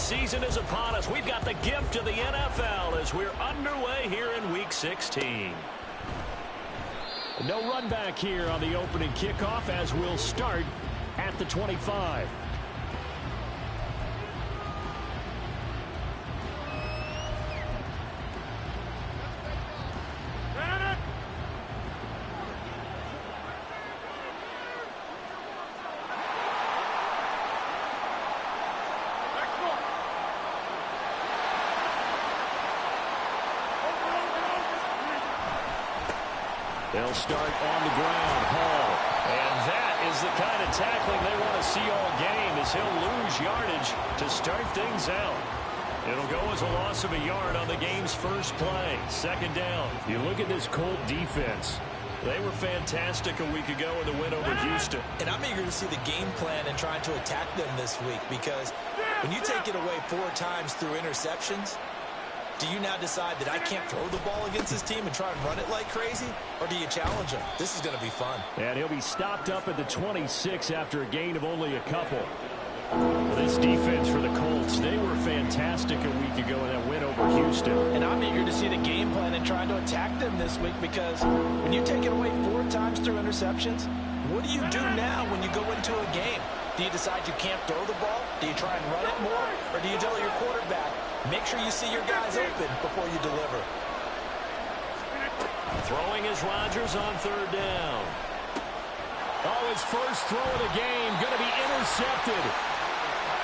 season is upon us. We've got the gift of the NFL as we're underway here in Week 16. No run back here on the opening kickoff as we'll start at the 25. They'll start on the ground. Hall. And that is the kind of tackling they want to see all game as he'll lose yardage to start things out. It'll go as a loss of a yard on the game's first play. Second down. You look at this Colt defense. They were fantastic a week ago in the win over Houston. And I'm eager to see the game plan and trying to attack them this week because when you take it away 4 times through interceptions, do you now decide that I can't throw the ball against this team and try and run it like crazy? Or do you challenge them? This is going to be fun. And he'll be stopped up at the 26 after a gain of only a couple. This defense for the Colts, they were fantastic a week ago in that win over Houston. And I'm eager to see the game plan and trying to attack them this week because when you take it away 4 times through interceptions, what do you do now when you go into a game? Do you decide you can't throw the ball? Do you try and run it more? Or do you tell your quarterback, make sure you see your guys open before you deliver? Throwing is Rodgers on third down. Oh, his first throw of the game going to be intercepted.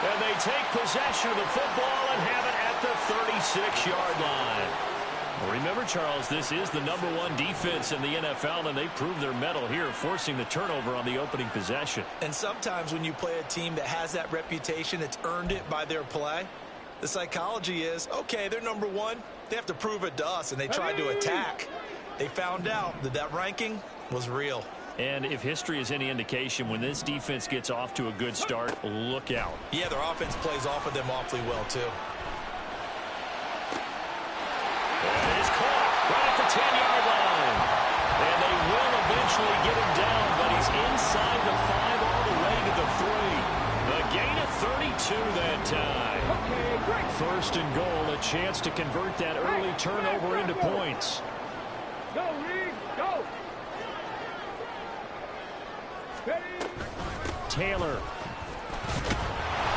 And they take possession of the football and have it at the 36-yard line. Well, remember, Charles, this is the #1 defense in the NFL, and they proved their mettle here, forcing the turnover on the opening possession. And sometimes when you play a team that has that reputation, it's earned it by their play. The psychology is, okay, they're #1. They have to prove it to us, and they tried to attack. They found out that that ranking was real. And if history is any indication, when this defense gets off to a good start, look out. Yeah, their offense plays off of them awfully well, too. And it is caught right at the 10-yard line. And they will eventually get him down, but he's inside the 5 all the way to the 3. A gain of 32 that time. Okay, great. First and goal, a chance to convert that early turnover into points. Go, Reed, go. Taylor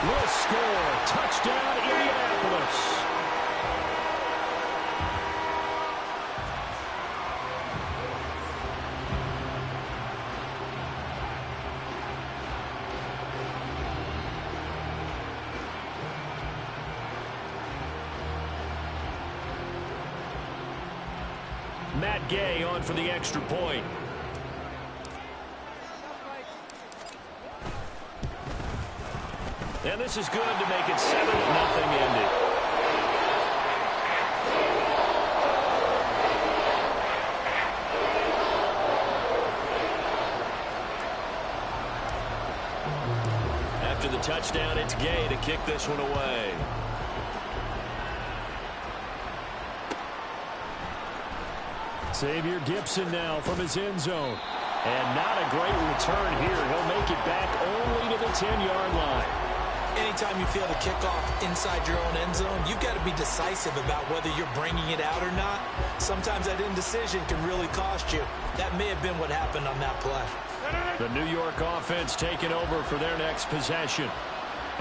will score. Touchdown, Indianapolis. Matt Gay on for the extra point. And this is good to make it 7-0 ending. After the touchdown, it's Gay to kick this one away. Xavier Gibson now from his end zone. And not a great return here. He'll make it back only to the 10-yard line. Anytime you feel the kickoff inside your own end zone, you've got to be decisive about whether you're bringing it out or not. Sometimes that indecision can really cost you. That may have been what happened on that play. The New York offense taking over for their next possession.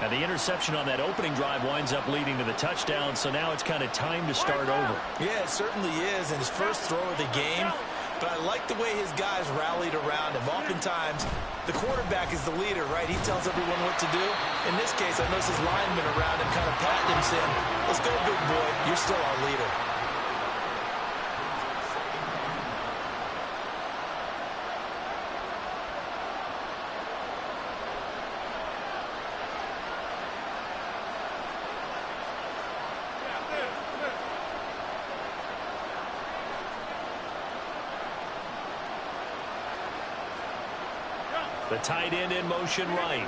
And the interception on that opening drive winds up leading to the touchdown, so now it's kind of time to start over. Yeah, it certainly is, and his first throw of the game. But I like the way his guys rallied around him. Oftentimes, the quarterback is the leader, right? He tells everyone what to do. In this case, I noticed his linemen around him kind of patting him, saying, let's go, big boy. You're still our leader. The tight end in motion right.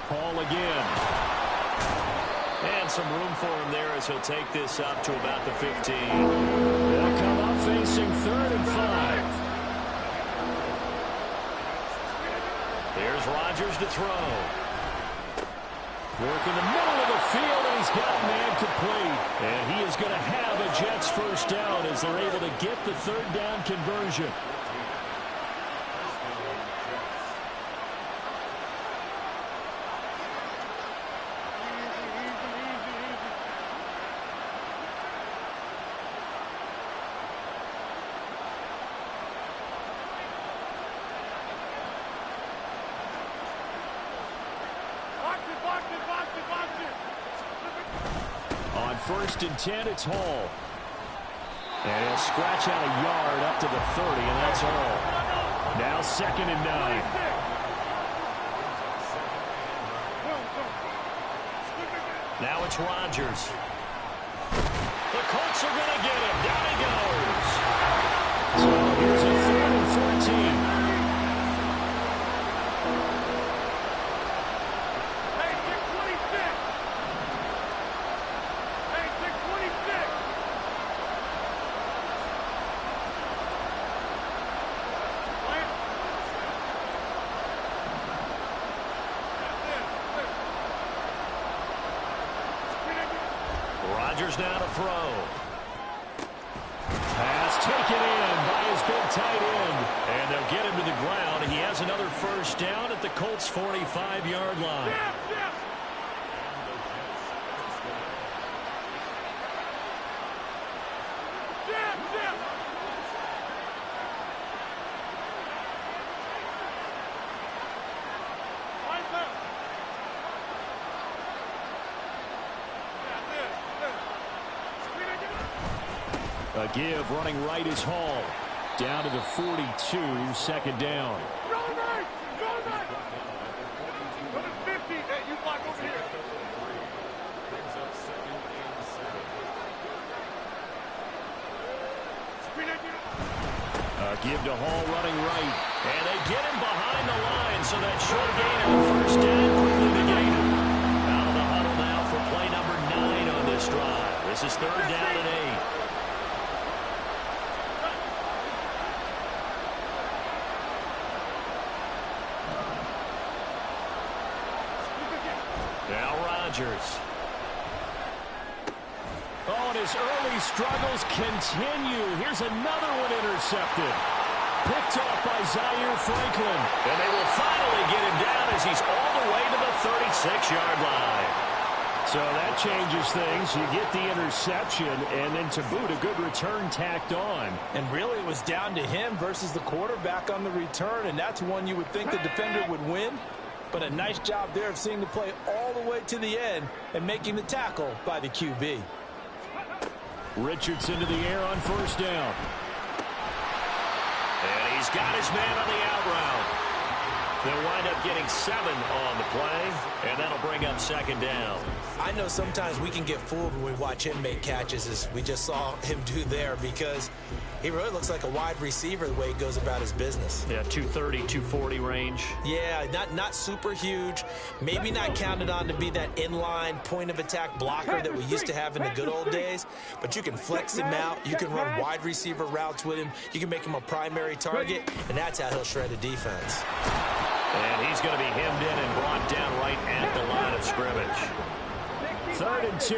Paul again. And some room for him there as he'll take this up to about the 15. They'll come up facing 3rd and 5. Here's Rodgers to throw. Working the middle of the field, and he's got man complete. And he is going to have a Jets first down as they're able to get the third down conversion. On 1st and 10, it's Hall. And he'll scratch out a yard up to the 30, and that's all. Now 2nd and 9. Now it's Rodgers. The Colts are going to get him. Down he goes. So here's a 3rd and 14. Rodgers now to throw. Pass taken in by his big tight end. And they'll get him to the ground. He has another first down at the Colts' 45-yard line. A give running right is Hall. Down to the 42, 2nd down. Go right! Go right! Go to 50. Hey, you block over here. A give to Hall running right. And they get him behind the line, so that short gain of a first down quickly negated. Out of the huddle now for play number 9 on this drive. This is 3rd down and 8. Now Rodgers. Oh, and his early struggles continue. Here's another one intercepted. Picked off by Zaire Franklin. And they will finally get him down as he's all the way to the 36-yard line. So that changes things. You get the interception, and then to boot, a good return tacked on. And really, it was down to him versus the quarterback on the return, and that's one you would think the defender would win. But a nice job there of seeing the play all the way to the end and making the tackle by the QB. Richardson to the air on 1st down. And he's got his man on the out route. They'll wind up getting 7 on the play, and that'll bring up 2nd down. I know sometimes we can get fooled when we watch him make catches, as we just saw him do there, because he really looks like a wide receiver the way he goes about his business. Yeah, 230, 240 range. Yeah, not super huge. Maybe not counted on to be that inline point-of-attack blocker that we used to have in the good old days. But you can flex him out. You can run wide receiver routes with him. You can make him a primary target, and that's how he'll shred a defense. And he's going to be hemmed in and brought down right at the line of scrimmage. 3rd and 2.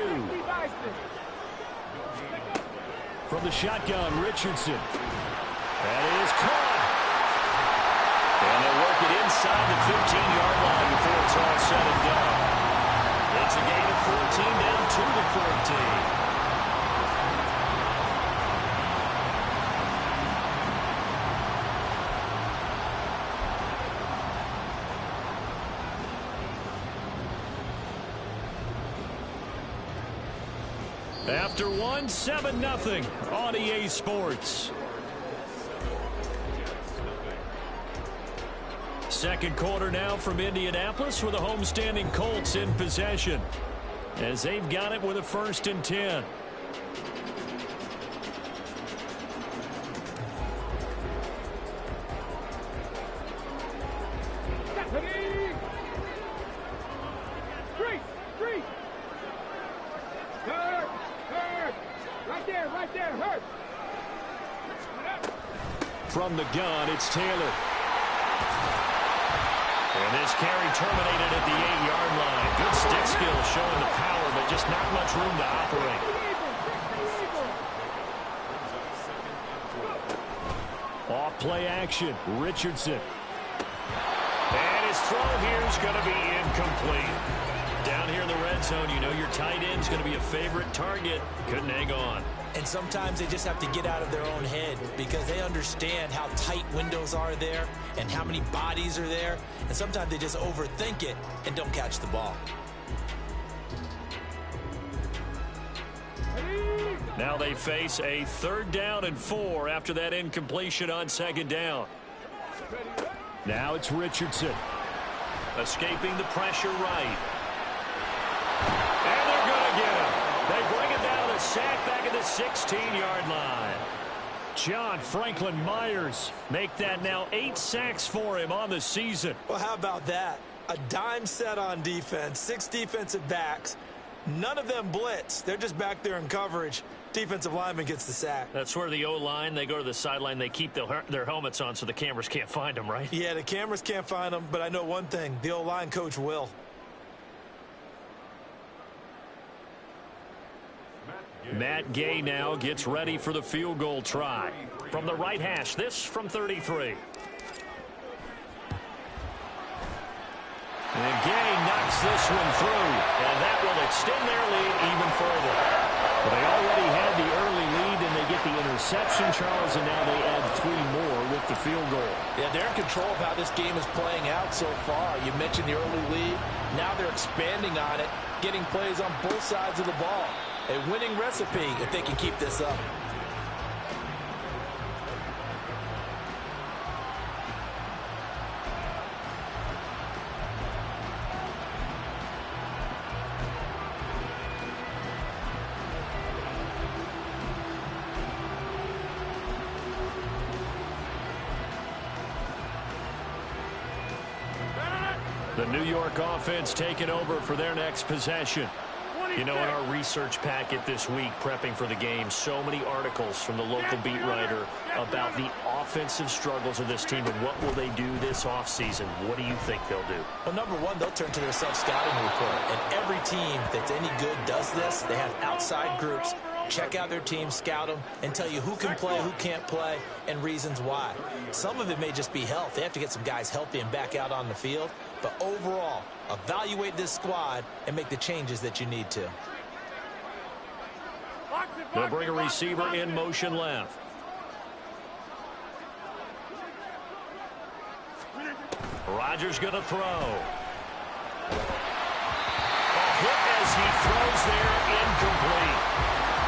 From the shotgun, Richardson. That is caught. And they'll work it inside the 15-yard line before it's all said and done. It's a gain of 14 down to the 14. After one, 7-0 on EA Sports. Second quarter now from Indianapolis with the homestanding Colts in possession, as they've got it with a 1st and 10. From the gun, it's Taylor. And this carry terminated at the 8-yard line. Good Stick skill showing the power, but just not much room to operate. Off play action. Richardson. And his throw here is going to be incomplete. Down here in the red zone, you know your tight end's going to be a favorite target. Couldn't hang on. And sometimes they just have to get out of their own head because they understand how tight windows are there and how many bodies are there. And sometimes they just overthink it and don't catch the ball. Now they face a 3rd down and 4 after that incompletion on 2nd down. Now it's Richardson. Escaping the pressure right. And they're going to get him. They bring it down to sack back at the 16-yard line. John Franklin Myers make that now 8 sacks for him on the season. Well, how about that? A dime set on defense, 6 defensive backs. None of them blitz. They're just back there in coverage. Defensive lineman gets the sack. That's where the O-line, they go to the sideline, they keep their helmets on so the cameras can't find them, right? Yeah, the cameras can't find them, but I know one thing. The O-line coach will. Matt Gay now gets ready for the field goal try. From the right hash, this from 33. And Gay knocks this one through, and that will extend their lead even further. Well, they already had the early lead, and they get the interception, Charles, and now they add 3 more with the field goal. Yeah, they're in control of how this game is playing out so far. You mentioned the early lead. Now they're expanding on it, getting plays on both sides of the ball. A winning recipe if they can keep this up. The New York offense taking over for their next possession. You know, in our research packet this week, prepping for the game, so many articles from the local beat writer about the offensive struggles of this team and what will they do this offseason. What do you think they'll do? Well, number one, they'll turn to their self-scouting report. And every team that's any good does this. They have outside groups. Check out their team, scout them, and tell you who can play, who can't play, and reasons why. Some of it may just be health. They have to get some guys healthy and back out on the field. But overall, evaluate this squad and make the changes that you need to. They'll bring a receiver in motion left. Rodgers going to throw. A hit as he throws there, incomplete.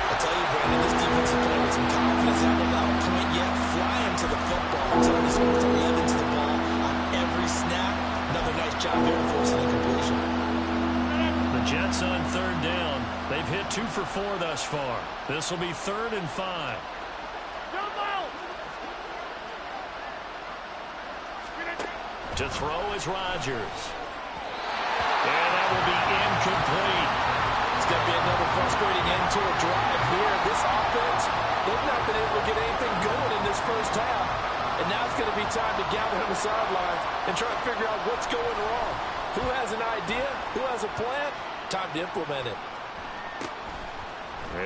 I tell you, Brandon, this defensive player with some confidence, haven't allowed a point yet, flying to the football. I'm telling you, supposed to lean into the ball on every snap. Another nice job there forcing the completion. The Jets on 3rd down. They've hit 2 for 4 thus far. This will be 3rd and 5. To throw is Rodgers. And that will be incomplete. It's going to be another frustrating end to a drive here. This offense, they've not been able to get anything going in this first half. And now it's going to be time to gather on the sidelines and try to figure out what's going wrong. Who has an idea? Who has a plan? Time to implement it.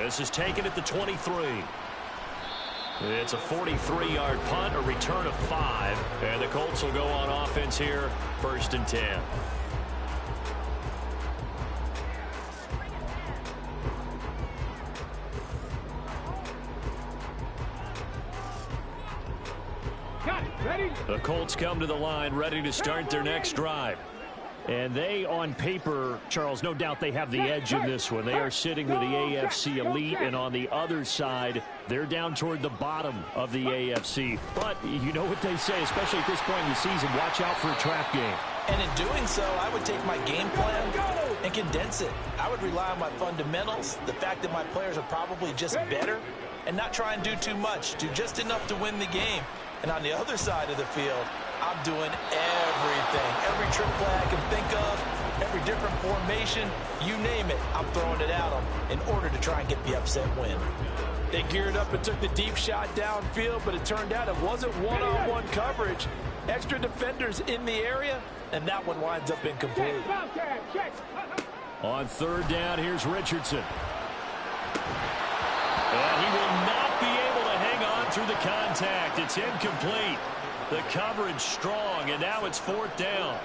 This is taken at the 23. It's a 43-yard punt, a return of 5. And the Colts will go on offense here, 1st and 10. The Colts come to the line, ready to start their next drive. And they, on paper, Charles, no doubt they have the edge in this one. They are sitting with the AFC elite, and on the other side, they're down toward the bottom of the AFC. But you know what they say, especially at this point in the season, watch out for a trap game. And in doing so, I would take my game plan and condense it. I would rely on my fundamentals, the fact that my players are probably just better, and not try and do too much, do just enough to win the game. And on the other side of the field, I'm doing everything. Every trick play I can think of, every different formation, you name it, I'm throwing it at them in order to try and get the upset win. They geared up and took the deep shot downfield, but it turned out it wasn't one-on-one coverage. Extra defenders in the area, and that one winds up incomplete. On third down, here's Richardson. And he will not be able to hang on through the contact. It's incomplete. The coverage strong, and now it's fourth down.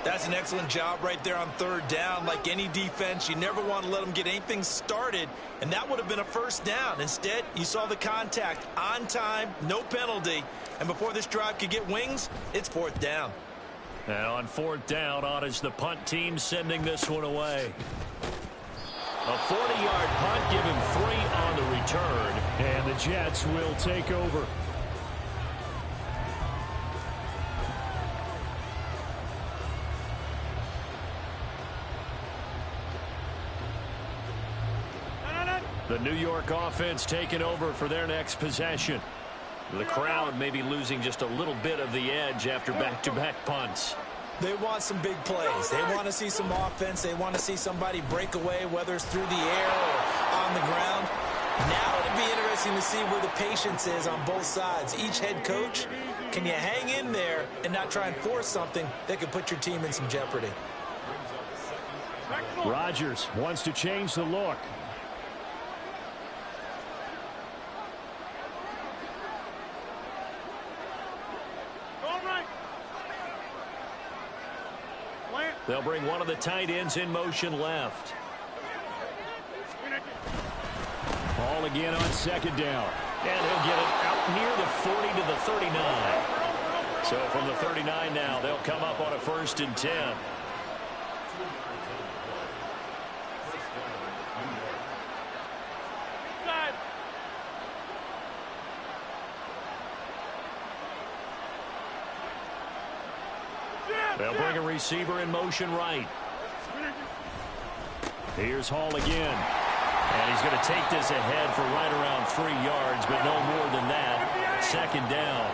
That's an excellent job right there on third down. Like any defense, you never want to let them get anything started, and that would have been a first down. Instead, you saw the contact on time, no penalty, and before this drive could get wings, it's fourth down. And on fourth down, on is the punt team sending this one away. A 40-yard punt, give him 3 on the return. And the Jets will take over. The New York offense taking over for their next possession. The crowd may be losing just a little bit of the edge after back-to-back punts. They want some big plays. They want to see some offense. They want to see somebody break away, whether it's through the air or on the ground. Now it'll be interesting to see where the patience is on both sides. Each head coach, can you hang in there and not try and force something that could put your team in some jeopardy? Rodgers wants to change the look. They'll bring one of the tight ends in motion left. Ball again on second down. And he'll get it out near the 40 to the 39. So from the 39 now, they'll come up on a 1st and 10. They'll bring a receiver in motion right. Here's Hall again. And he's going to take this ahead for right around 3 yards, but no more than that. Second down.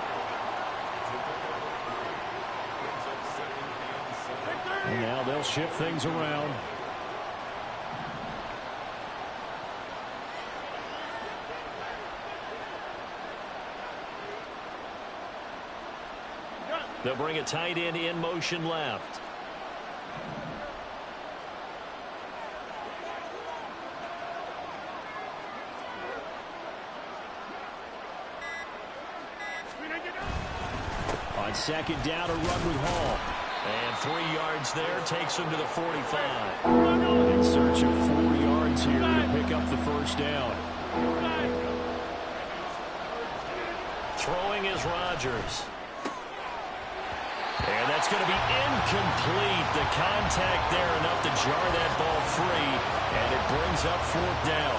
And now they'll shift things around. They'll bring a tight end in motion left. On second down, a run with Hall. And 3 yards there takes him to the 45. In search of 4 yards here to pick up the first down. Throwing is Rodgers. And that's going to be incomplete. The contact there enough to jar that ball free, and it brings up fourth down.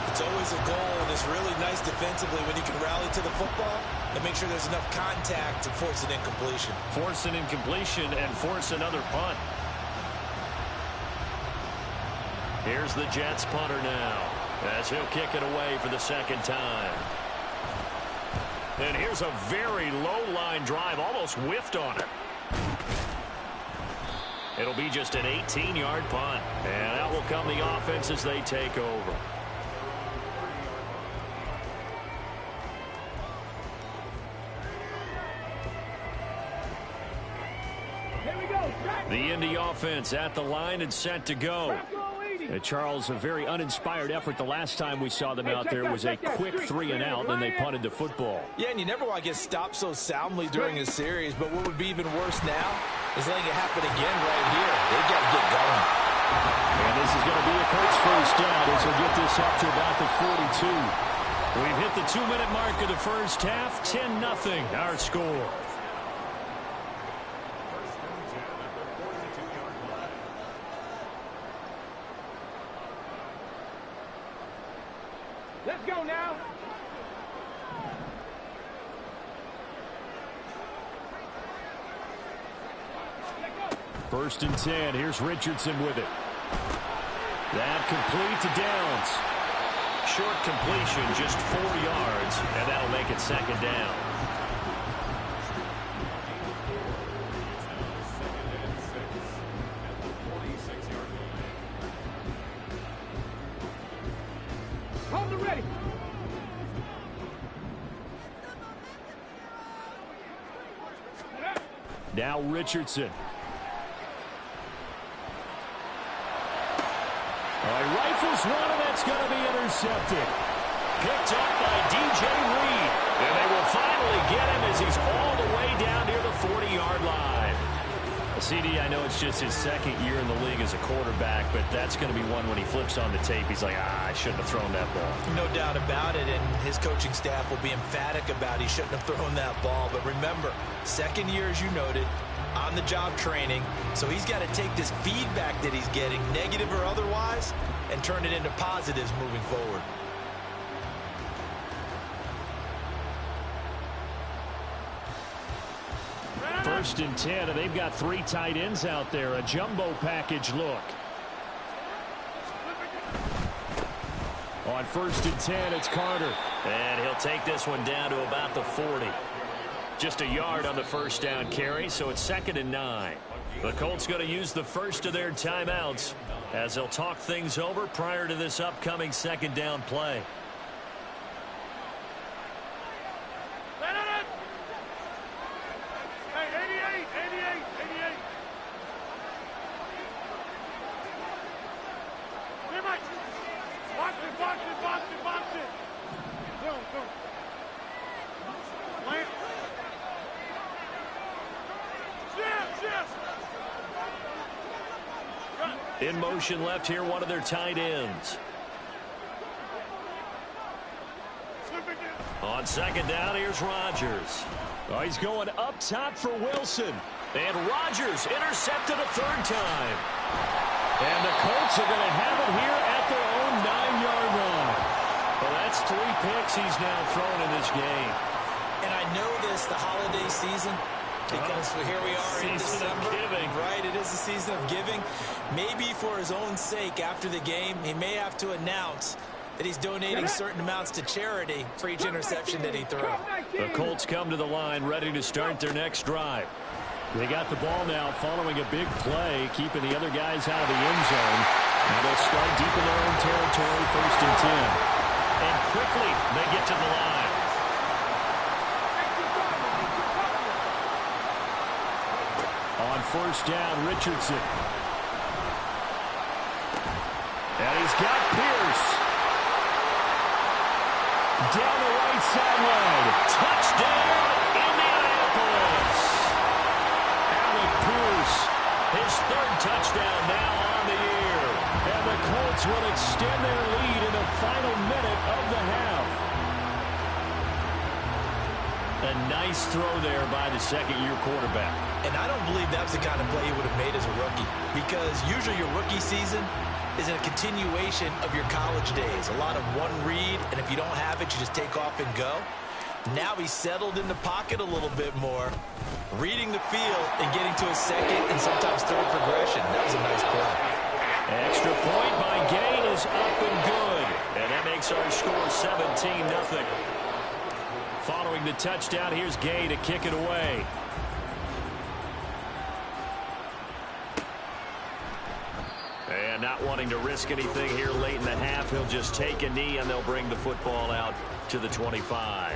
It's always a goal, and it's really nice defensively when you can rally to the football and make sure there's enough contact to force an incompletion. Force an incompletion and force another punt. Here's the Jets punter now, as he'll kick it away for the second time. And here's a very low-line drive, almost whiffed on it. It'll be just an 18-yard punt. And out will come the offense as they take over. The Indy offense at the line and set to go. Charles, a very uninspired effort. The last time we saw them out there was a quick 3-and-out, and they punted the football. Yeah, and you never want to get stopped so soundly during a series, but what would be even worse now is letting it happen again right here. They've got to get going. And this is going to be a Colts first down as he'll get this up to about the 42. We've hit the 2-minute mark of the first half. 10-0 our score. Let's go now. First and 10. Here's Richardson with it. That complete to Downs. Short completion, just 4 yards, and that'll make it second down. Hold it ready. Now Richardson. He rifles one, and that's going to be intercepted. Picked up by DJ Reed. And they will finally get him as he's all the way down near the 40-yard line. CD, I know it's just his second year in the league as a quarterback, but that's going to be one when he flips on the tape. He's like, I shouldn't have thrown that ball. No doubt about it, and his coaching staff will be emphatic about he shouldn't have thrown that ball. But remember, second year, as you noted, on-the-job training, so he's got to take this feedback that he's getting, negative or otherwise, and turn it into positives moving forward. First and 10, and they've got 3 tight ends out there. A jumbo package look. On first and 10, it's Carter. And he'll take this one down to about the 40. Just a yard on the first down carry, so it's 2nd and 9. The Colts going to use the first of their timeouts as they'll talk things over prior to this upcoming 2nd down play. In motion left here, one of their tight ends. On 2nd down, here's Rodgers. Oh, he's going up top for Wilson. And Rodgers intercepted a 3rd time. And the Colts are going to have it here at their own 9-yard line. Well, that's 3 picks he's now thrown in this game. And I know this, the holiday season, because here we are in December. Season of giving. Right, it is the season of giving. Maybe for his own sake, after the game, he may have to announce that he's donating certain amounts to charity for each interception that he threw. The Colts come to the line ready to start their next drive. They got the ball now following a big play, keeping the other guys out of the end zone. Now they'll start deep in their own territory, 1st and 10. And quickly they get to the line. On 1st down, Richardson. And he's got Pierce. Down the right sideline. Touchdown, Indianapolis. Alec Pierce. His 3rd touchdown now on the year. And the Colts will extend their lead in the final minute of the half. A nice throw there by the 2nd-year quarterback. And I don't believe that was the kind of play he would have made as a rookie, because usually your rookie season is a continuation of your college days. A lot of one read, and if you don't have it, you just take off and go. Now he's settled in the pocket a little bit more, reading the field and getting to his 2nd and sometimes 3rd progression. That was a nice play. Extra point by Gain is up and good. And that makes our score 17-0. Following the touchdown, here's Gay to kick it away. And not wanting to risk anything here late in the half, he'll just take a knee and they'll bring the football out to the 25.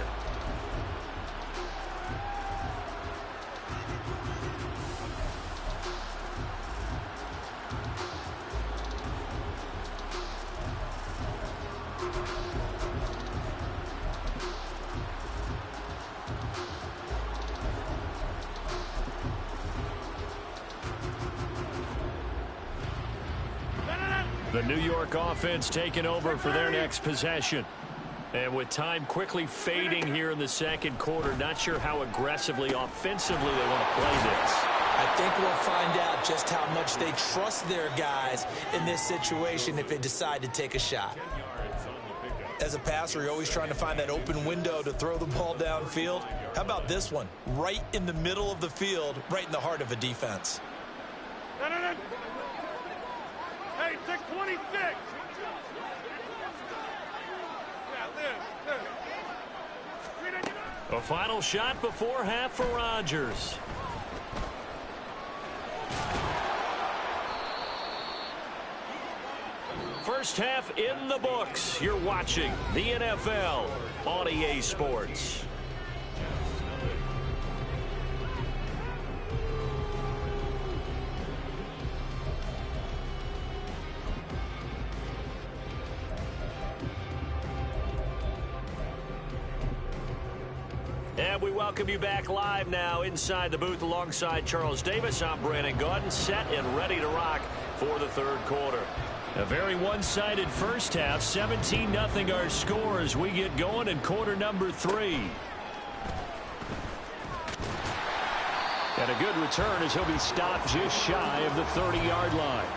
The New York offense taking over for their next possession. And with time quickly fading here in the 2nd quarter, not sure how aggressively, offensively they want to play this. I think we'll find out just how much they trust their guys in this situation if they decide to take a shot. As a passer, you're always trying to find that open window to throw the ball downfield. How about this one? Right in the middle of the field, right in the heart of a defense. Hey, take 26. A final shot before half for Rodgers. First half in the books. You're watching the NFL on EA Sports. We welcome you back live now inside the booth alongside Charles Davis. I'm Brandon Gaudin, set and ready to rock for the third quarter. A very one-sided first half, 17-0 our score as we get going in quarter number 3. And a good return as he'll be stopped just shy of the 30-yard line.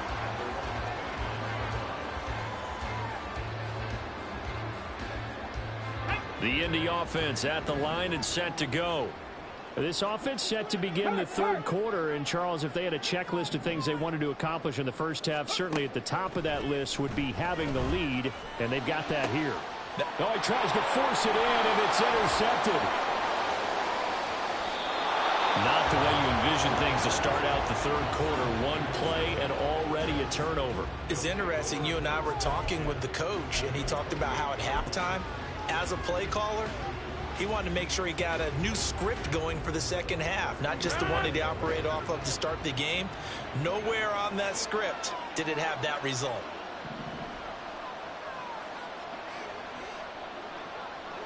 The Indy offense at the line and set to go. This offense set to begin the third quarter. And, Charles, if they had a checklist of things they wanted to accomplish in the first half, certainly at the top of that list would be having the lead, and they've got that here. Oh, he tries to force it in, and it's intercepted. Not the way you envision things to start out the third quarter. One play and already a turnover. It's interesting. You and I were talking with the coach, and he talked about how at halftime, as a play caller, he wanted to make sure he got a new script going for the second half, not just the one that he operated off of to start the game. Nowhere on that script did it have that result.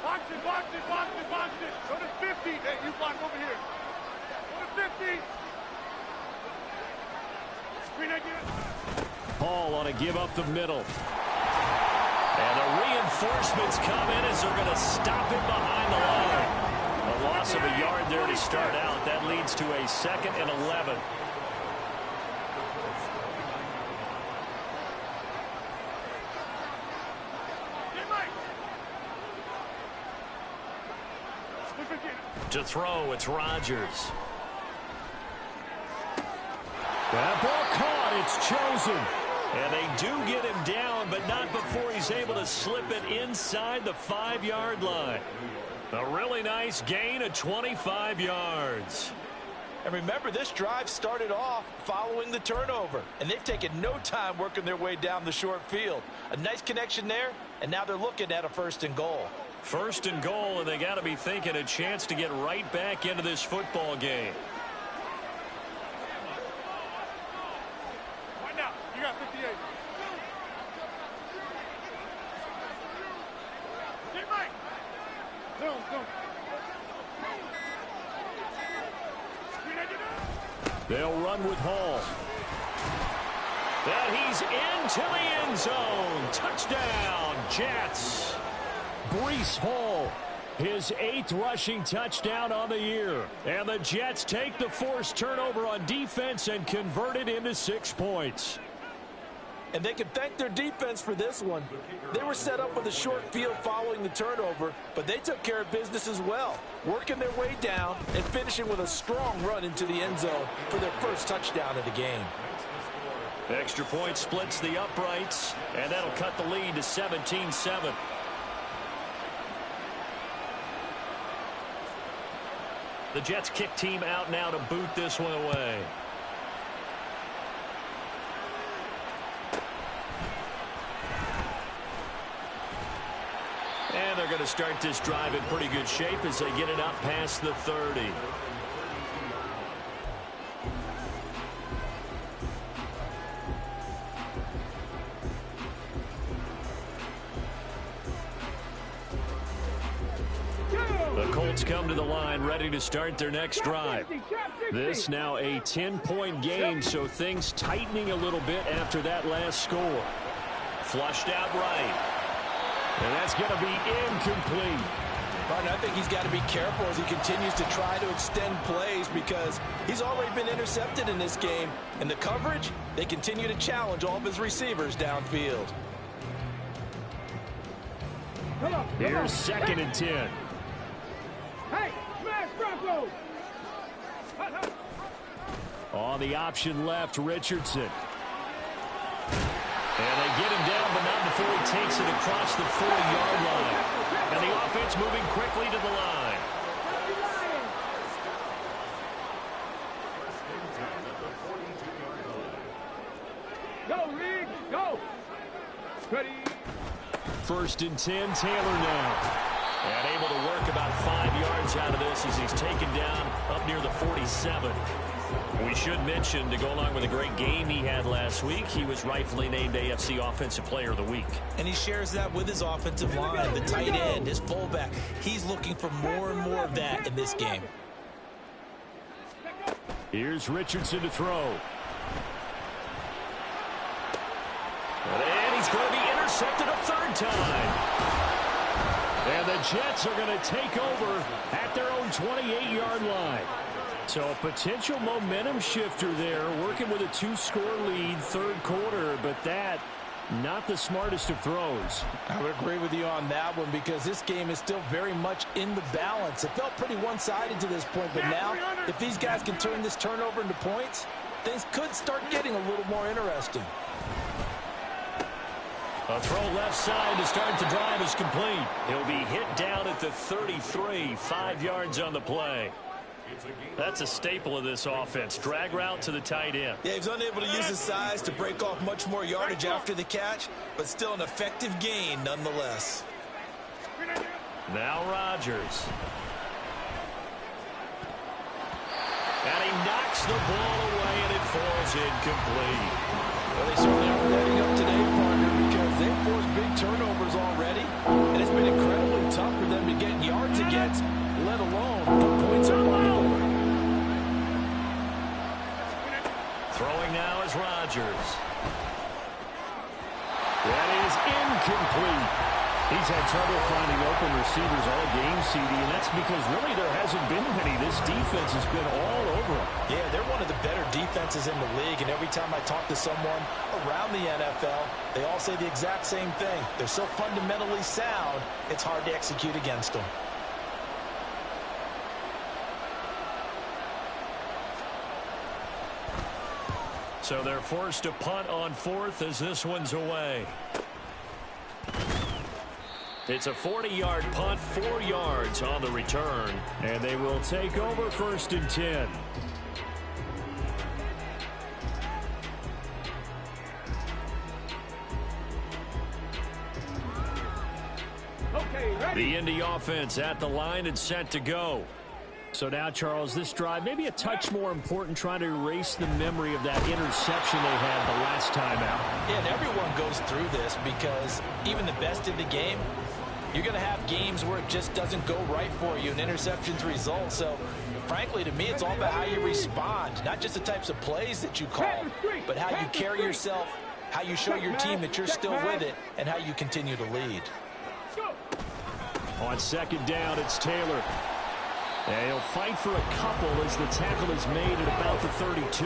Box it, box it, box it, box it. Go to 50. Hey, you block over here. Go to 50. Screen again. Paul on a give up the middle. And the reinforcements come in as they're going to stop him behind the line. A loss of a yard there to start out. That leads to a 2nd and 11. To throw, it's Rodgers. That ball caught. It's chosen. And they do get him down, but not before he's able to slip it inside the 5-yard line. A really nice gain of 25 yards. And remember, this drive started off following the turnover, and they've taken no time working their way down the short field. A nice connection there, and now they're looking at a 1st and goal. 1st and goal, and they got to be thinking a chance to get right back into this football game. Right now, you got 58. Get right. Zoom, zoom. They'll run with Hall. And he's into the end zone. Touchdown, Jets. Breece Hall, his 8th rushing touchdown on the year. And the Jets take the forced turnover on defense and convert it into 6 points. And they can thank their defense for this one. They were set up with a short field following the turnover, but they took care of business as well, working their way down and finishing with a strong run into the end zone for their first touchdown of the game. Extra point splits the uprights, and that'll cut the lead to 17-7. The Jets kick team out now to boot this one away. And they're going to start this drive in pretty good shape as they get it up past the 30. The Colts come to the line ready to start their next drive. This now a 10-point game, so things tightening a little bit after that last score. Flushed out right. And that's going to be incomplete. Martin, I think he's got to be careful as he continues to try to extend plays because he's already been intercepted in this game. And the coverage, they continue to challenge all of his receivers downfield. Here's 2nd and 10. Hey, smash Bronco! On the option left, Richardson. And they get him down, but not before he takes it across the 40-yard line. And the offense moving quickly to the line. Go, Reed, go! Ready? 1st and 10, Taylor now. And able to work about 5 yards out of this as he's taken down up near the 47. We should mention, to go along with a great game he had last week, he was rightfully named AFC Offensive Player of the Week. And he shares that with his offensive line, the tight end, his fullback. He's looking for more and more of that in this game. Here's Richardson to throw. And he's going to be intercepted a third time. And the Jets are going to take over at their own 28-yard line. So a potential momentum shifter there, working with a 2-score lead, third quarter, but that, not the smartest of throws. I would agree with you on that one because this game is still very much in the balance. It felt pretty one-sided to this point, but now, if these guys can turn this turnover into points, things could start getting a little more interesting. A throw left side to start the drive is complete. He'll be hit down at the 33, 5 yards on the play. That's a staple of this offense. Drag route to the tight end. Yeah, he's unable to use his size to break off much more yardage after the catch, but still an effective gain nonetheless. Now Rodgers. And he knocks the ball away, and it falls incomplete. Well, they certainly aren't letting up today, partner, because they've forced big turnovers already, and it's been incredibly tough for them to get yards against, let alone put points up on the board. Throwing now is Rodgers. That is incomplete. He's had trouble finding open receivers all game, CD, and that's because really there hasn't been many. This defense has been all over them. Yeah, they're one of the better defenses in the league, and every time I talk to someone around the NFL, they all say the exact same thing. They're so fundamentally sound, it's hard to execute against them. So they're forced to punt on fourth as this one's away. It's a 40-yard punt, 4 yards on the return. And they will take over 1st and 10. The Indy offense at the line and set to go. So now, Charles, this drive maybe a touch more important, trying to erase the memory of that interception they had the last time out. Yeah, and everyone goes through this because even the best in the game, you're going to have games where it just doesn't go right for you, and interceptions result. So, frankly, to me, it's all about how you respond, not just the types of plays that you call, but how you carry yourself, how you show your team that you're still with it, and how you continue to lead. On 2nd down, it's Taylor. And he'll fight for a couple as the tackle is made at about the 32.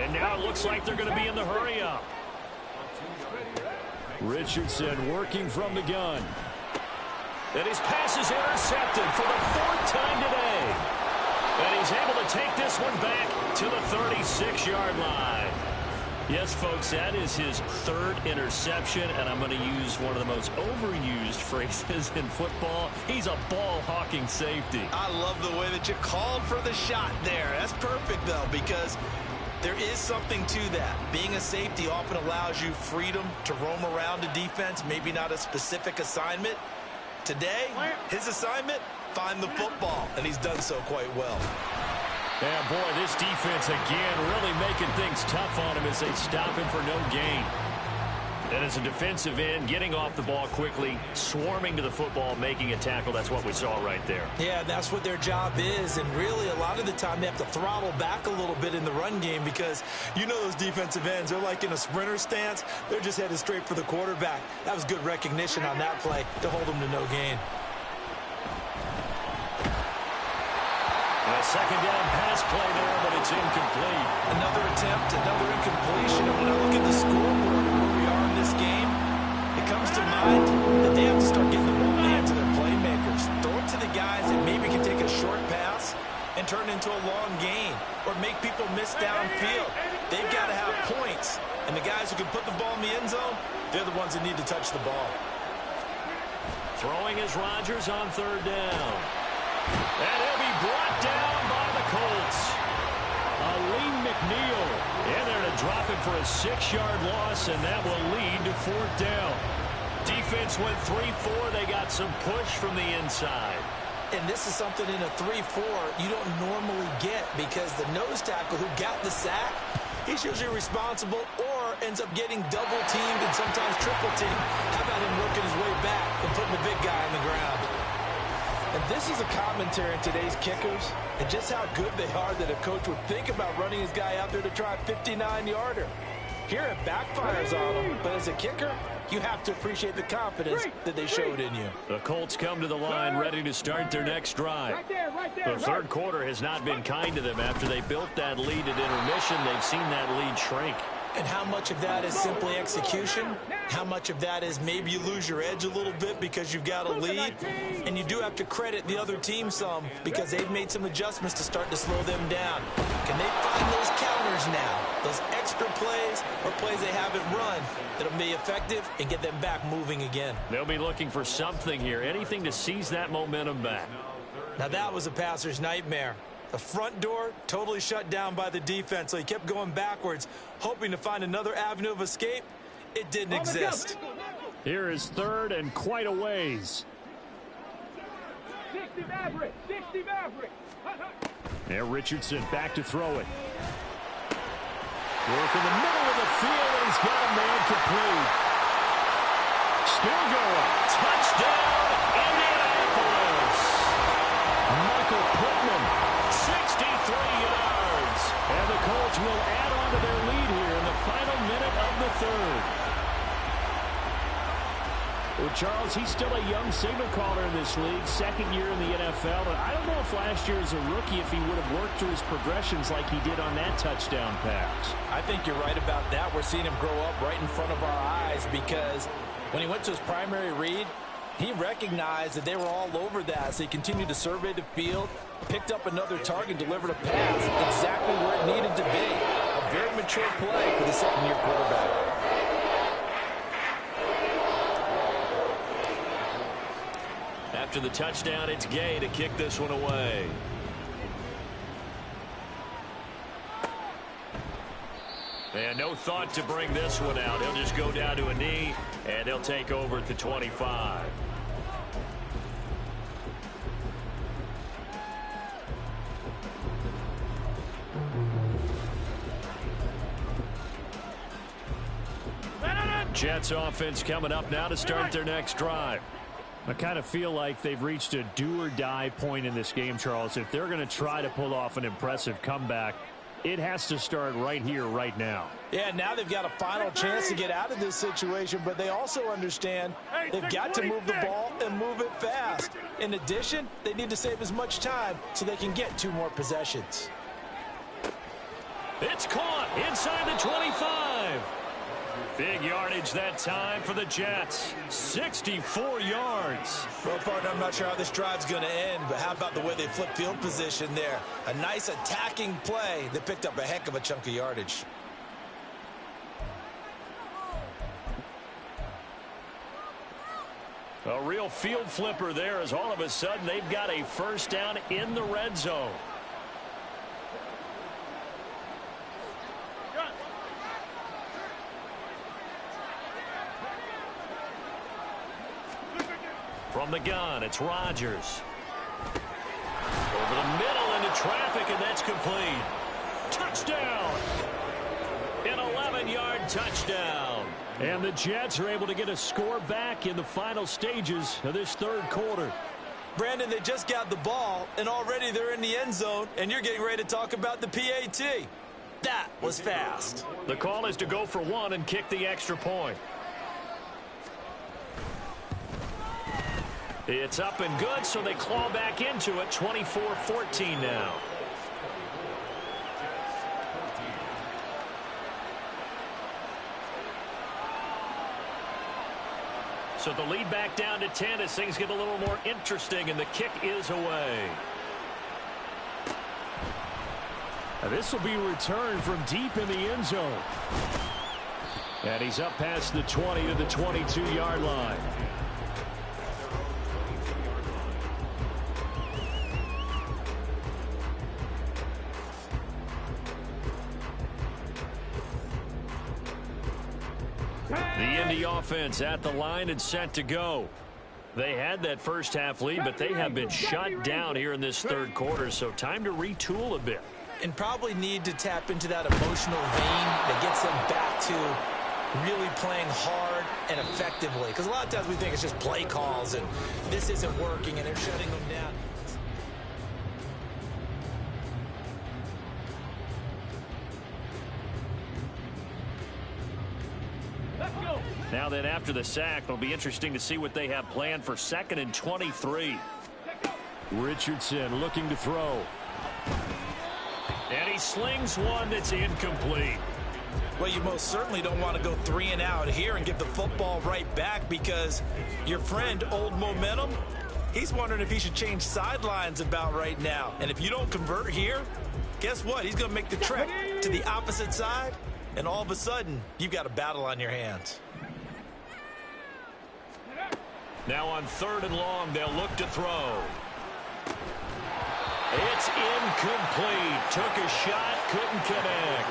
And now it looks like they're going to be in the hurry-up. Richardson working from the gun. And his pass is intercepted for the 4th time today. And he's able to take this one back to the 36-yard line. Yes, folks, that is his 3rd interception, and I'm going to use one of the most overused phrases in football. He's a ball-hawking safety. I love the way that you called for the shot there. That's perfect, though, because there is something to that. Being a safety often allows you freedom to roam around a defense, maybe not a specific assignment. Today, his assignment, find the football, and he's done so quite well. Yeah, boy, this defense again really making things tough on him as they stop him for no gain. And as a defensive end, getting off the ball quickly, swarming to the football, making a tackle, that's what we saw right there. Yeah, that's what their job is, and really a lot of the time they have to throttle back a little bit in the run game because you know those defensive ends, they're like in a sprinter stance. They're just headed straight for the quarterback. That was good recognition on that play to hold them to no gain. A 2nd down pass play there, but it's incomplete. Another attempt, another incompletion. And when I look at the scoreboard and where we are in this game, it comes to mind that they have to start getting the ball in the hands of their playmakers. Throw it to the guys that maybe can take a short pass and turn it into a long gain or make people miss downfield. They've got to have points. And the guys who can put the ball in the end zone, they're the ones that need to touch the ball. Throwing is Rodgers on 3rd down. And he'll be brought down by the Colts. Aleem McNeil in there to drop him for a 6-yard loss, and that will lead to 4th down. Defense went 3-4. They got some push from the inside. And this is something in a 3-4 you don't normally get because the nose tackle who got the sack, he's usually responsible or ends up getting double-teamed and sometimes triple-teamed. How about him working his way back and putting the big guy on the ground? And this is a commentary on today's kickers and just how good they are that a coach would think about running his guy out there to try a 59-yarder. Here it backfires on him, but as a kicker, you have to appreciate the confidence that they showed in you. The Colts come to the line ready to start their next drive. The third quarter has not been kind to them. After they built that lead at intermission, they've seen that lead shrink. And how much of that is simply execution? How much of that is maybe you lose your edge a little bit because you've got a lead? And you do have to credit the other team some because they've made some adjustments to start to slow them down. Can they find those counters now? Those extra plays or plays they haven't run that'll be effective and get them back moving again. They'll be looking for something here, anything to seize that momentum back. Now that was a passer's nightmare. The front door totally shut down by the defense, so he kept going backwards, hoping to find another avenue of escape. It didn't exist. Here is third and quite a ways. 60 Maverick, 60 Maverick. There, Richardson back to throw it. Work in the middle of the field, and he's got a man complete. Still going. Touchdown, Indianapolis. Michael Pittman, 63 yards. And the Colts will add on to their lead here in the final minute of the third. Well, Charles, he's still a young signal caller in this league, second year in the NFL. And I don't know if last year as a rookie, if he would have worked through his progressions like he did on that touchdown pass. I think you're right about that. We're seeing him grow up right in front of our eyes because when he went to his primary read, he recognized that they were all over that. So he continued to survey the field, picked up another target, delivered a pass exactly where it needed to be. A very mature play for the second-year quarterback. After the touchdown, it's Gay to kick this one away. And no thought to bring this one out. He'll just go down to a knee, and they'll take over at the 25. Jets offense coming up now to start their next drive. I kind of feel like they've reached a do-or-die point in this game, Charles. If they're going to try to pull off an impressive comeback, it has to start right here, right now. Yeah, now they've got a final chance to get out of this situation, but they also understand they've got to move the ball and move it fast. In addition, they need to save as much time so they can get 2 more possessions. It's caught inside the 25. Big yardage that time for the Jets. 64 yards. Well, partner, I'm not sure how this drive's going to end, but how about the way they flip field position there? A nice attacking play that picked up a heck of a chunk of yardage. A real field flipper there as all of a sudden they've got a first down in the red zone. From the gun, it's Rodgers. Over the middle into traffic, and that's complete. Touchdown! An 11-yard touchdown. And the Jets are able to get a score back in the final stages of this third quarter. Brandon, they just got the ball, and already they're in the end zone, and you're getting ready to talk about the PAT. That was fast. The call is to go for 1 and kick the extra point. It's up and good, so they claw back into it. 24-14 now. So the lead back down to 10 as things get a little more interesting, and the kick is away. Now this will be returned from deep in the end zone. And he's up past the 20 to the 22-yard line. The Indy offense at the line and set to go. They had that first half lead, but they have been shut down here in this third quarter, so time to retool a bit. And probably need to tap into that emotional vein that gets them back to really playing hard and effectively. Because a lot of times we think it's just play calls and this isn't working and they're shutting them down. Now then, after the sack, it'll be interesting to see what they have planned for 2nd and 23. Richardson looking to throw. And he slings one that's incomplete. Well, you most certainly don't want to go 3 and out here and give the football right back, because your friend, Old Momentum, he's wondering if he should change sidelines about right now. And if you don't convert here, guess what? He's going to make the trek to the opposite side, and all of a sudden, you've got a battle on your hands. Now on 3rd and long, they'll look to throw. It's incomplete. Took a shot, couldn't connect.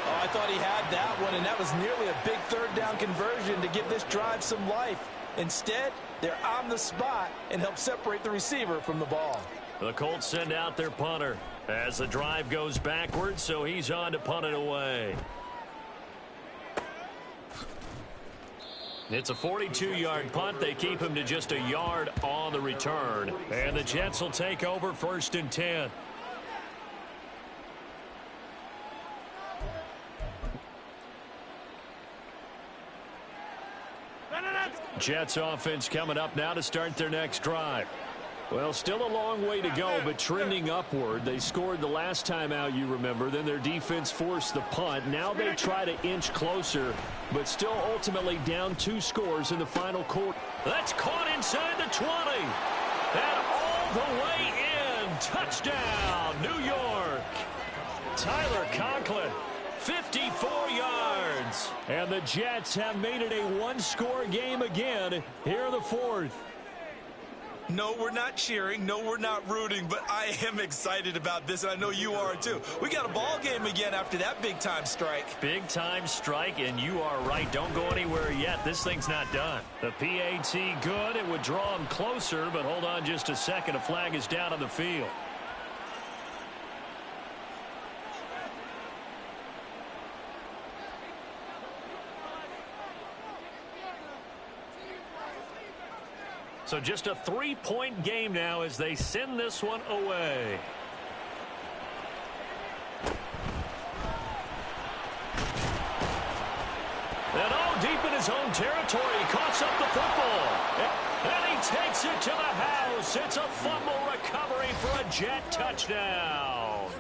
Oh, I thought he had that one, and that was nearly a big 3rd down conversion to give this drive some life. Instead, they're on the spot and help separate the receiver from the ball. The Colts send out their punter as the drive goes backwards, so he's on to punt it away. It's a 42-yard punt. They keep him to just a yard on the return. And the Jets will take over 1st and 10. Jets offense coming up now to start their next drive. Well, still a long way to go, but trending upward. They scored the last time out, you remember. Then their defense forced the punt. Now they try to inch closer, but still ultimately down 2 scores in the final quarter. That's caught inside the 20. And all the way in. Touchdown, New York. Tyler Conklin, 54 yards. And the Jets have made it a 1-score game again here in the 4th. No, we're not cheering. No, we're not rooting, but I am excited about this, and I know you are too. We got a ball game again after that big-time strike. Big-time strike, and you are right. Don't go anywhere yet. This thing's not done. The PAT good. It would draw him closer, but hold on just a second. A flag is down on the field. So just a 3-point game now as they send this one away. And all deep in his own territory, he coughs up the football. And he takes it to the house. It's a fumble recovery for a Jet touchdown.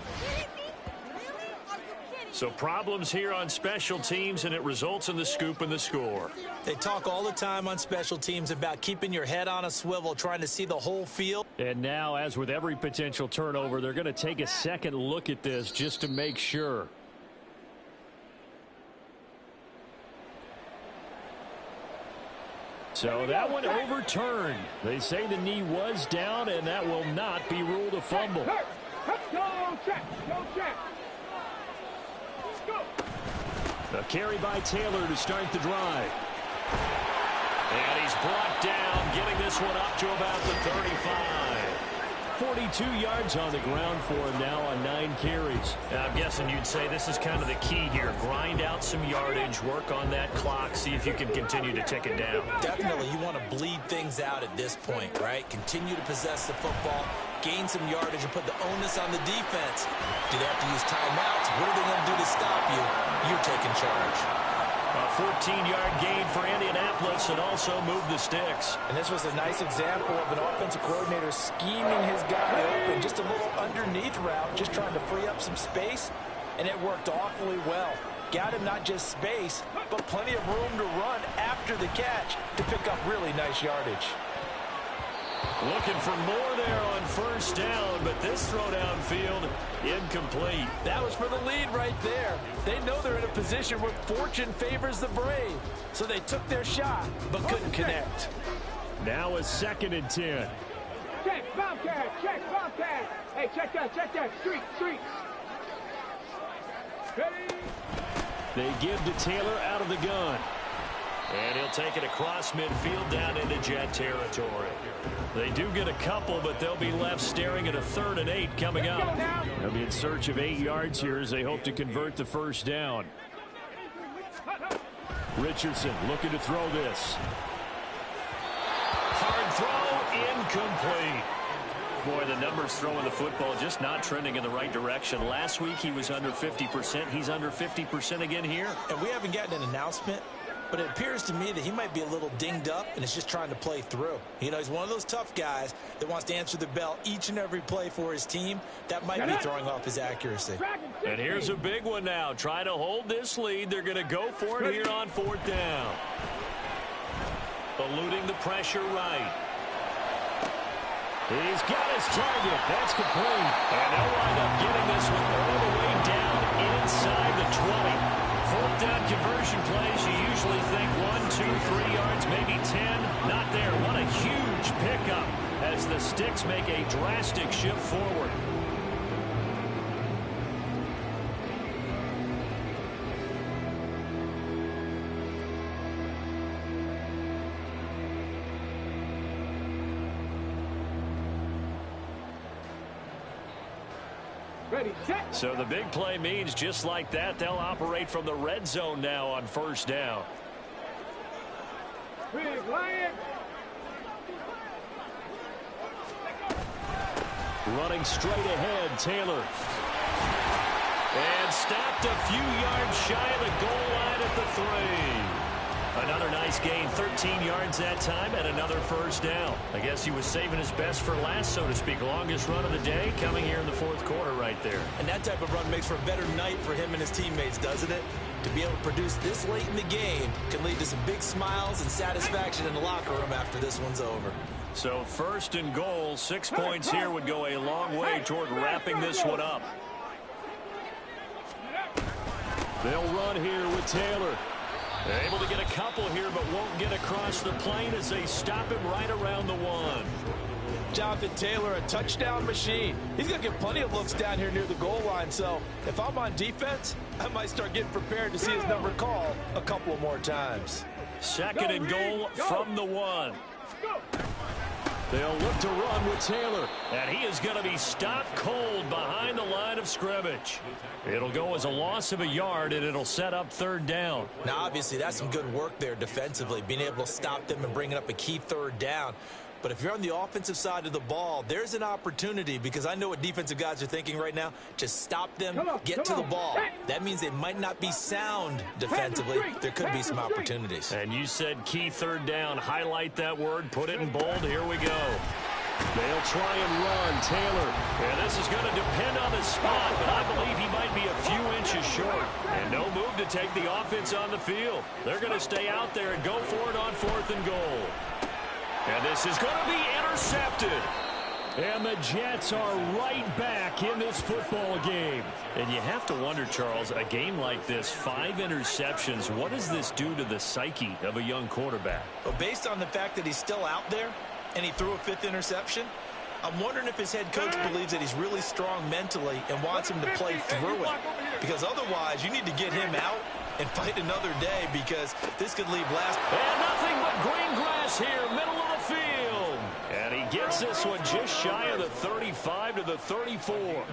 So problems here on special teams, and it results in the scoop and the score. They talk all the time on special teams about keeping your head on a swivel, trying to see the whole field. And now, as with every potential turnover, they're going to take a second look at this just to make sure. So that one overturned. They say the knee was down, and that will not be ruled a fumble. Go, check. Go, check. A carry by Taylor to start the drive. And he's brought down, getting this one up to about the 35. 42 yards on the ground for him now on 9 carries. Now, I'm guessing you'd say this is kind of the key here. Grind out some yardage, work on that clock, see if you can continue to tick it down. Definitely, you want to bleed things out at this point, right? Continue to possess the football, gain some yardage, and put the onus on the defense. Do they have to use timeouts? What are they going to do to stop you? You're taking charge. A 14-yard gain for Indianapolis, and also move the sticks. And this was a nice example of an offensive coordinator scheming his guy open. Just a little underneath route, just trying to free up some space, and it worked awfully well. Got him not just space, but plenty of room to run after the catch to pick up really nice yardage. Looking for more there on first down, but this throw downfield incomplete. That was for the lead right there. They know they're in a position where fortune favors the brave, so they took their shot but couldn't connect. Now a 2nd and 10. Check, Bobcat, check, Bobcat. Hey, check that, street. Ready? They give to Taylor out of the gun. And he'll take it across midfield down into Jet territory. They do get a couple, but they'll be left staring at a 3rd and 8 coming up. They'll be in search of 8 yards here as they hope to convert the first down. Richardson looking to throw this. Hard throw, incomplete. Boy, the numbers throwing the football just not trending in the right direction. Last week he was under 50%. He's under 50% again here. And we haven't gotten an announcement, but it appears to me that he might be a little dinged up and is just trying to play through. You know, he's one of those tough guys that wants to answer the bell each and every play for his team. That might be throwing off his accuracy. And here's a big one now. Trying to hold this lead. They're going to go for it here on 4th down. Eluding the pressure right. He's got his target. That's complete. And they'll wind up getting this one all the way down inside the 20. 4th down conversion plays, you usually think 1, 2, 3 yards, maybe 10. Not there. What a huge pickup as the Sticks make a drastic shift forward. So the big play means just like that, they'll operate from the red zone now on 1st down. Big Lion. Running straight ahead, Taylor. And stopped a few yards shy of the goal line at the 3. Another nice gain, 13 yards that time, and another 1st down. I guess he was saving his best for last, so to speak. Longest run of the day coming here in the 4th quarter right there. And that type of run makes for a better night for him and his teammates, doesn't it? To be able to produce this late in the game can lead to some big smiles and satisfaction in the locker room after this one's over. So 1st and goal, 6 points here would go a long way toward wrapping this one up. They'll run here with Taylor. They're able to get a couple here, but won't get across the plane as they stop him right around the 1. Jonathan Taylor, a touchdown machine. He's going to get plenty of looks down here near the goal line, so if I'm on defense, I might start getting prepared to see his number called a couple more times. 2nd and goal from the 1. They'll look to run with Taylor. And he is going to be stopped cold behind the line of scrimmage. It'll go as a loss of a yard, and it'll set up 3rd down. Now, obviously, that's some good work there defensively, being able to stop them and bringing up a key 3rd down. But if you're on the offensive side of the ball, there's an opportunity, because I know what defensive guys are thinking right now. Just stop them, get to the ball. That means they might not be sound defensively. There could be some opportunities. And you said key 3rd down. Highlight that word. Put it in bold. Here we go. They'll try and run. Taylor. And this is going to depend on the spot, but I believe he might be a few inches short. And no move to take the offense on the field. They're going to stay out there and go for it on 4th and goal. And this is going to be intercepted. And the Jets are right back in this football game. And you have to wonder, Charles, a game like this, 5 interceptions, what does this do to the psyche of a young quarterback? Well, based on the fact that he's still out there and he threw a 5th interception, I'm wondering if his head coach believes that he's really strong mentally and wants him to play through it. Because otherwise, you need to get him out and fight another day, because this could leave last. And nothing but green grass here, middle of the field. And he gets this one just shy of the 35 to the 34.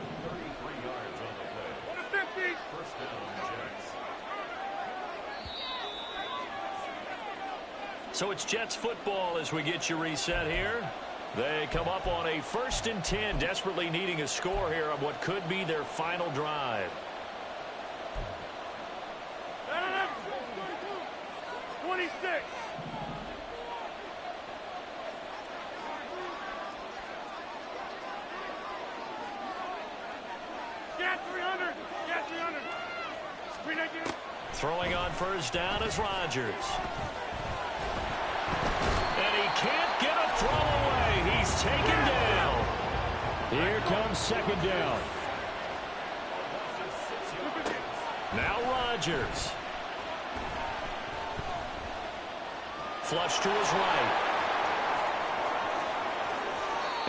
So it's Jets football as we get you reset here. They come up on a 1st and 10, desperately needing a score here on what could be their final drive. 26. Get 300. Get 300. Throwing on 1st down is Rodgers. And he can't get a throw away. He's taken down. Here comes 2nd down. Now Rodgers. Flush to his right.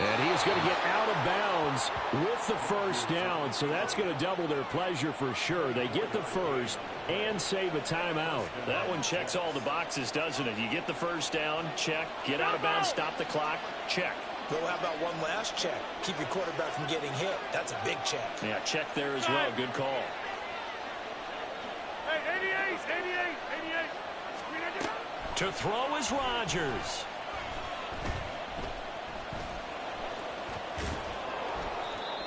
And he is going to get out of bounds with the first down, so that's going to double their pleasure for sure. They get the first and save a timeout. That one checks all the boxes, doesn't it? You get the first down, check. Get out of bounds, stop the clock, check. Well, how about one last check? Keep your quarterback from getting hit. That's a big check. Yeah, check there as well. Good call. Hey, 88. To throw is Rodgers.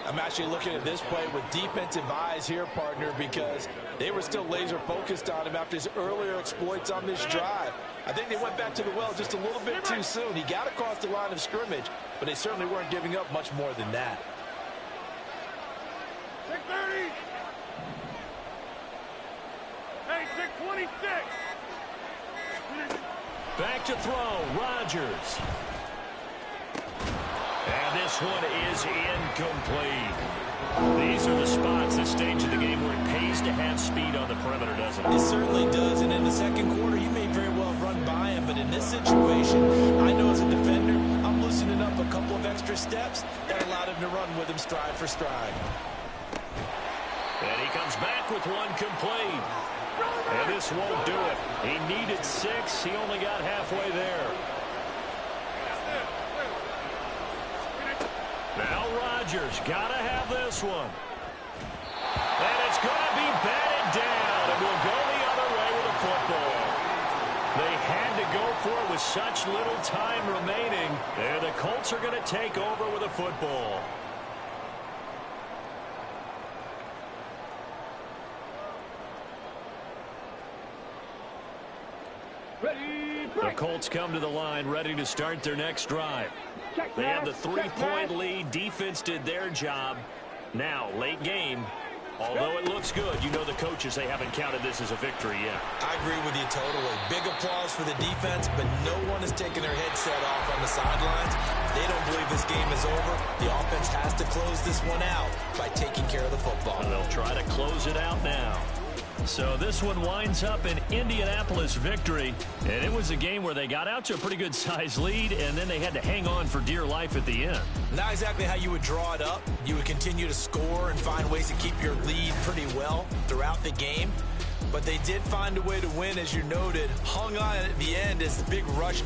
I'm actually looking at this play with defensive eyes here, partner, because they were still laser focused on him after his earlier exploits on this drive. I think they went back to the well just a little bit too soon. He got across the line of scrimmage, but they certainly weren't giving up much more than that. Take 30. Hey, take 26. Back to throw, Rodgers. And this one is incomplete. These are the spots, this stage of the game, where it pays to have speed on the perimeter, doesn't it? It certainly does, and in the second quarter, he may very well have run by him, but in this situation, I know as a defender, I'm loosening up a couple of extra steps that allowed him to run with him stride for stride. And he comes back with one complete. And this won't do it. He needed 6. He only got halfway there. Now Rodgers got to have this one. And it's going to be batted down. And we'll go the other way with the football. They had to go for it with such little time remaining. And the Colts are going to take over with a football. The Colts come to the line ready to start their next drive. They have the 3-point lead. Defense did their job. Now, late game, although it looks good, you know the coaches, they haven't counted this as a victory yet. I agree with you totally. Big applause for the defense, but no one is taking their headset off on the sidelines. They don't believe this game is over. The offense has to close this one out by taking care of the football. And they'll try to close it out now. So this one winds up an Indianapolis victory, and it was a game where they got out to a pretty good-sized lead, and then they had to hang on for dear life at the end. Not exactly how you would draw it up. You would continue to score and find ways to keep your lead pretty well throughout the game, but they did find a way to win, as you noted. Hung on at the end as the big rush